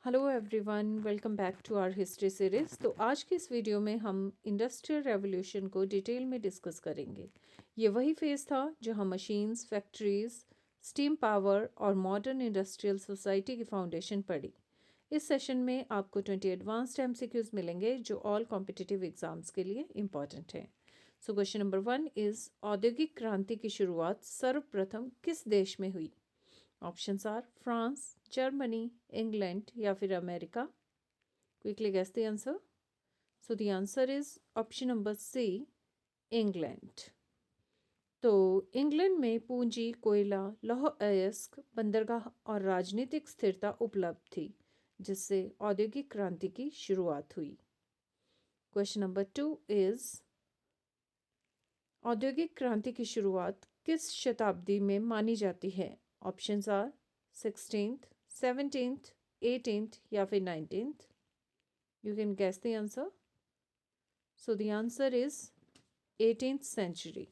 Hello everyone, welcome back to our history series. तो आज की इस वीडियो में हम इंडस्ट्रियल रेवोल्यूशन को डिटेल में डिस्कस करेंगे। ये वही फेज़ था जहां मशीन्स, फैक्ट्रीज़, स्टीम पावर और मॉडर्न इंडस्ट्रियल सोसाइटी की फाउंडेशन पड़ी। इस सेशन में आपको 20 एडवांस्ड एमसीक्यूज़ मिलेंगे जो ऑल कॉम्पिटिटिव एग्जाम्स के लिए इम्पॉर्टेंट हैं। सो क्वेश्चन नंबर 1 इज़ औद्योगिक क्रांति की शुरुआत सर्वप्रथम किस देश में हुई? Options are France, Germany, England या फिर America. Quickly guess the answer. So the answer is option number C, England. तो इंग्लैंड में पूंजी, कोयला, लौह अयस्क, बंदरगाह और राजनीतिक स्थिरता उपलब्ध थी, जिससे औद्योगिक क्रांति की शुरुआत हुई। क्वेश्चन नंबर 2 इज औद्योगिक क्रांति की शुरुआत किस शताब्दी में मानी जाती है? Options are 16th, 17th, 18th या फिर 19th। You can guess the answer. So the answer is 18th century.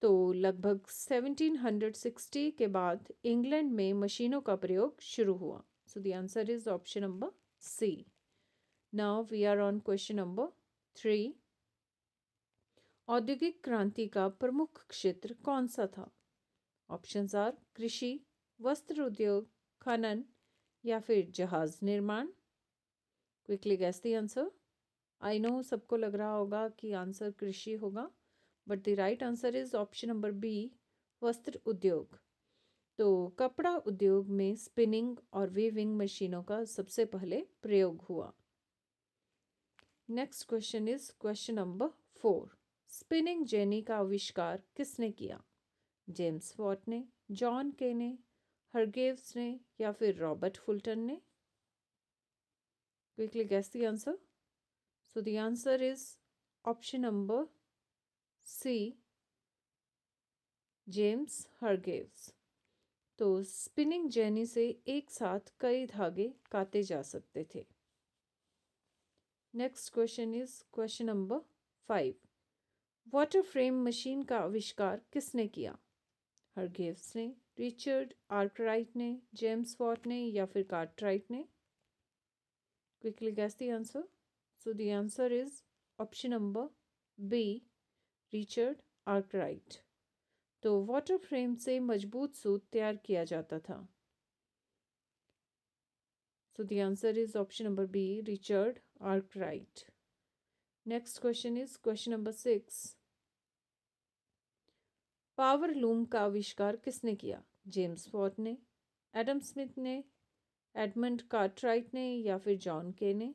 तो लगभग 1760 के बाद इंग्लैंड में मशीनों का प्रयोग शुरू हुआ। So the answer is option number C. Now we are on question number 3। औद्योगिक क्रांति का प्रमुख क्षेत्र कौन सा था? ऑप्शंस आर कृषि, वस्त्र उद्योग, खनन या फिर जहाज निर्माण। Quickly guess the answer. I know सबको लग रहा होगा कि आंसर कृषि होगा, but the right answer is option number B, वस्त्र उद्योग। तो कपड़ा उद्योग में स्पिनिंग और वीविंग मशीनों का सबसे पहले प्रयोग हुआ। Next question is question number 4। Spinning jenny का आविष्कार किसने किया? जेम्स वॉट ने, जॉन के ने, हरग्रेव्स ने या फिर रॉबर्ट फुल्टन ने। Quickly guess the answer. So the answer is option number C, James Hargreaves. तो स्पिनिंग जेनी से एक साथ कई धागे काटे जा सकते थे। Next question is question number 5। Water frame machine का आविष्कार किसने किया? हरग्रेव्स ने, रिचर्ड आर्कराइट ने, जेम्स वॉट ने या फिर कार्टराइट ने। Quickly guess the answer. So the answer is option number B, Richard Arkwright. तो वाटर फ्रेम से मजबूत सूत तैयार किया जाता था। So the answer is option number B, Richard Arkwright. Next question is question number 6। Power loom का आविष्कार किसने किया? जेम्स वॉट ने, एडम स्मिथ ने, एडमंड कार्टराइट ने या फिर जॉन के ने।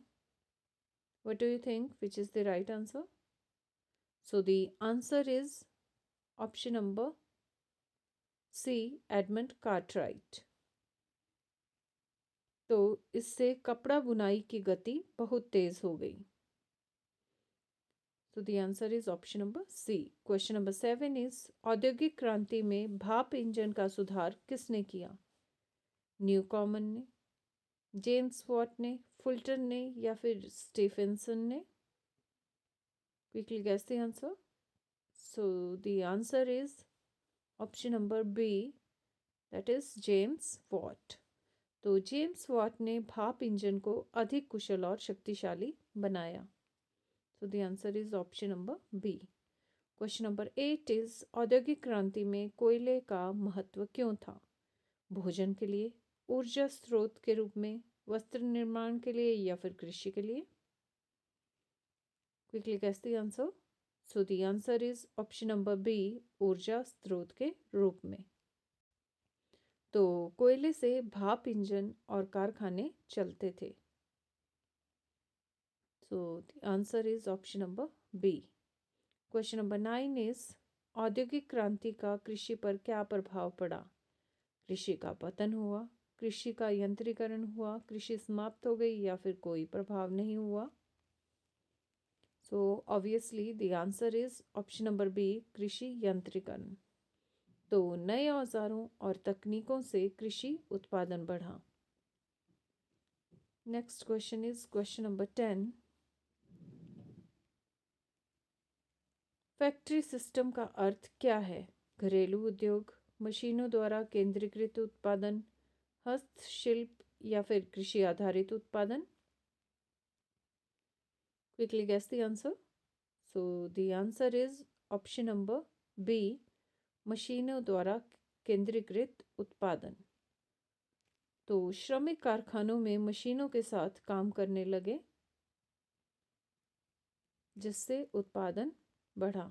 What do you think which is the right answer? So the answer is option number C, Edmund Cartwright. तो इससे कपड़ा बुनाई की गति बहुत तेज हो गई। तो the answer is option number C. Question number 7 is औद्योगिक क्रांति में भाप इंजन का सुधार किसने किया? न्यू कॉमन ने, जेम्स वॉट ने, फुल्टन ने या फिर स्टीफेंसन ने। Quickly guess the answer. So the answer is option number B, that is James Watt. तो जेम्स वॉट ने भाप इंजन को अधिक कुशल और शक्तिशाली बनाया। So the answer is option number B. Question number 8 is औद्योगिक क्रांति में कोयले का महत्व क्यों था? भोजन के लिए, ऊर्जा स्रोत के रूप में, वस्त्र निर्माण के लिए या फिर कृषि के लिए? Quickly guess the answer. So the answer is option number B, ऊर्जा स्रोत के रूप में। तो कोयले से भाप इंजन और कारखाने चलते थे। So the answer is option number B. Question number 9 is औद्योगिक क्रांति का कृषि पर क्या प्रभाव पड़ा? कृषि का पतन हुआ, कृषि का यंत्रीकरण हुआ, कृषि समाप्त हो गई या फिर कोई प्रभाव नहीं हुआ? So obviously the answer is option number B, कृषि यंत्रीकरण। तो नए औजारों और तकनीकों से कृषि उत्पादन बढ़ा। Next question is question number 10। Factory system का अर्थ क्या है? घरेलू उद्योग, मशीनों द्वारा केंद्रीकृत उत्पादन, हस्तशिल्प या फिर कृषि आधारित उत्पादन? Quickly guess the answer. So the answer is option number B, मशीनों द्वारा केंद्रीकृत उत्पादन. तो श्रमिक कारखानों में मशीनों के साथ काम करने लगे, जिससे उत्पादन बढ़ा.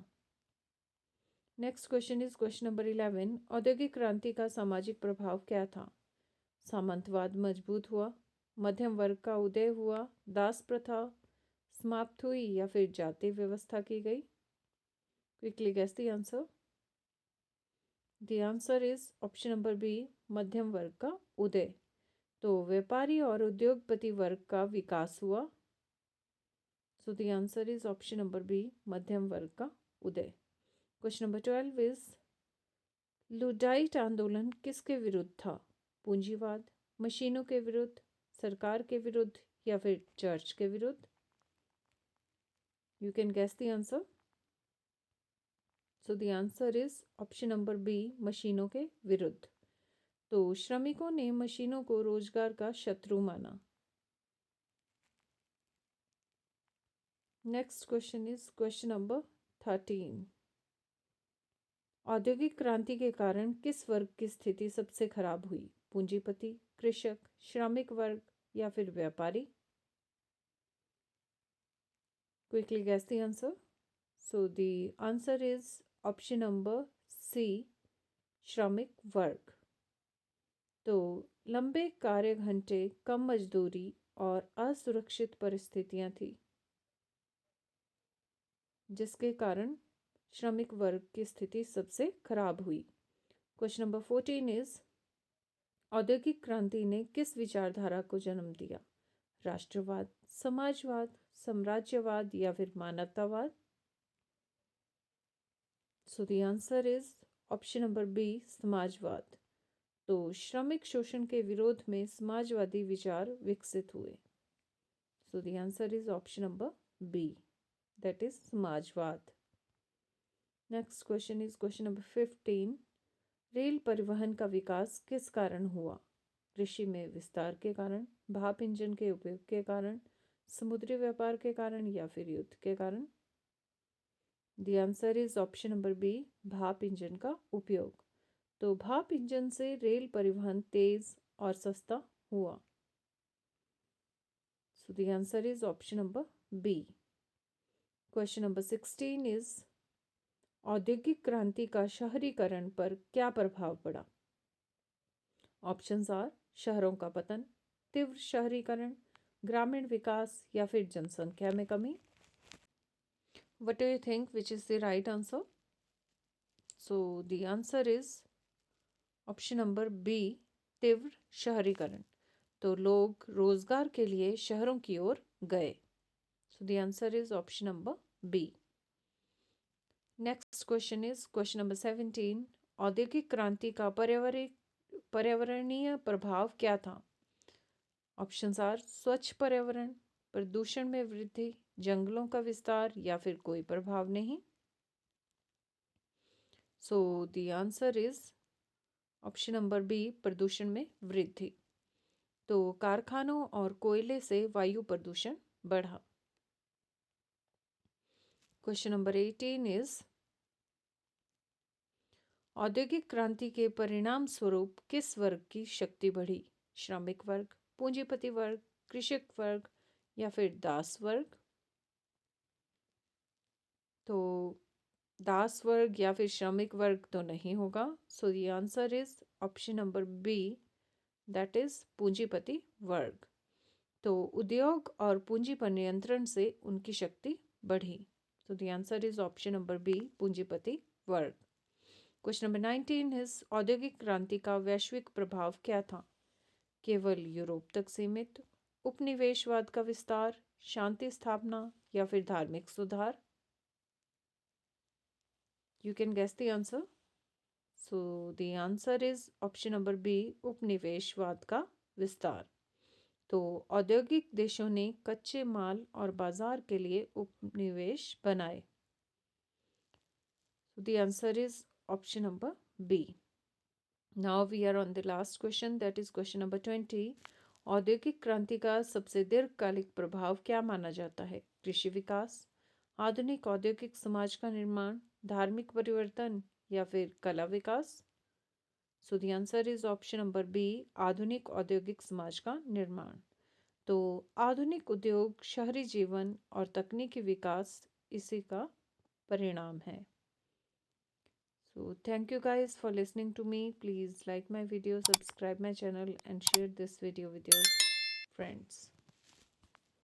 Next question is question number 11. औद्योगिक क्रांति का सामाजिक प्रभाव क्या था? सामंतवाद मजबूत हुआ, मध्यम वर्ग का उदय हुआ, दास प्रथा समाप्त हुई या फिर जाति व्यवस्था की गई? Quickly guess the answer. The answer is option number B, मध्यम वर्ग का उदय. तो व्यापारी और उद्योगपति वर्ग का विकास हुआ. So the answer is option number B, मध्यम वर्ग का उदय. क्वेश्चन नंबर 12 इज लुडाइट आंदोलन किसके विरुद्ध था? पूंजीवाद, मशीनों के विरुद्ध, सरकार के विरुद्ध या फिर चर्च के विरुद्ध? You can guess the answer. So the answer is option number B, मशीनों के विरुद्ध. तो श्रमिकों ने मशीनों को रोजगार का शत्रु माना. Next question is question number 13. औद्योगिक क्रांति के कारण किस वर्ग की स्थिति सबसे खराब हुई? पूंजीपति, कृषक, श्रमिक वर्ग या फिर व्यापारी? Quickly guess the answer. So the answer is option number C, श्रमिक वर्ग. तो लंबे कार्य घंटे, कम मजदूरी और असुरक्षित परिस्थितियां थी, जिसके कारण श्रमिक वर्ग की स्थिति सबसे खराब हुई. क्वेश्चन नंबर 14 इज औद्योगिक क्रांति ने किस विचारधारा को जन्म दिया? राष्ट्रवाद, समाजवाद, साम्राज्यवाद या फिर मानवतावाद? So the answer is option number B, समाजवाद. तो श्रमिक शोषण के विरोध में समाजवादी विचार विकसित हुए. So the answer is option number B, that is समाजवाद. Next question is question number 15. Rail परिवहन का विकास किस कारण हुआ? कृषि में विस्तार के कारण, भाप इंजन के उपयोग के कारण, समुद्री व्यापार के कारण या फिर युद्ध के कारण? The answer is option number B, भाप इंजन का उपयोग. तो भाप इंजन से रेल परिवहन तेज और सस्ता हुआ. So the answer is option number B. Question number 16 is औद्योगिक क्रांति का शहरीकरण पर क्या प्रभाव पड़ा? ऑप्शंस आर शहरों का पतन, तीव्र शहरीकरण, ग्रामीण विकास या फिर जनसंख्या में कमी. What do you think which is the right answer? So the answer is option number B, तीव्र शहरीकरण. तो लोग रोजगार के लिए शहरों की ओर गए. So the answer is option number B. Next question is question number 17. औद्योगिक क्रांति का पर्यावरणीय प्रभाव क्या था? ऑप्शंस आर स्वच्छ पर्यावरण, प्रदूषण में वृद्धि, जंगलों का विस्तार या फिर कोई प्रभाव नहीं. So the answer is option number B, प्रदूषण में वृद्धि. तो कारखानों और कोयले से वायु प्रदूषण बढ़ा. क्वेश्चन नंबर 18 इज औद्योगिक क्रांति के परिणाम स्वरूप किस वर्ग की शक्ति बढ़ी? श्रमिक वर्ग, पूंजीपति वर्ग, कृषक वर्ग या फिर दास वर्ग? तो दास वर्ग या फिर श्रमिक वर्ग तो नहीं होगा. So the answer is option number B, that is पूंजीपति वर्ग. तो उद्योग और पूंजी पर नियंत्रण से उनकी शक्ति बढ़ी. तो the answer is option number B, पूंजीपति वर्ग. क्वेश्चन नंबर 19 इज औद्योगिक क्रांति का वैश्विक प्रभाव क्या था? केवल यूरोप तक सीमित, उपनिवेशवाद का विस्तार, शांति स्थापना या फिर धार्मिक सुधार? You can guess the answer. So the answer is option number B, उपनिवेशवाद का विस्तार. तो औद्योगिक देशों ने कच्चे माल और बाजार के लिए उपनिवेश बनाए. The answer is option number B. Now we are on the last question, that is question number 20. औद्योगिक क्रांति का सबसे दीर्घकालिक प्रभाव क्या माना जाता है? कृषि विकास, आधुनिक औद्योगिक समाज का निर्माण, धार्मिक परिवर्तन या फिर कला विकास? So the answer is option number B, आधुनिक औद्योगिक समाज का निर्माण। तो आधुनिक उद्योग, शहरी जीवन और तकनीकी विकास इसी का परिणाम है। So thank you guys for listening to me. Please like my video, subscribe my channel and share this video with your friends.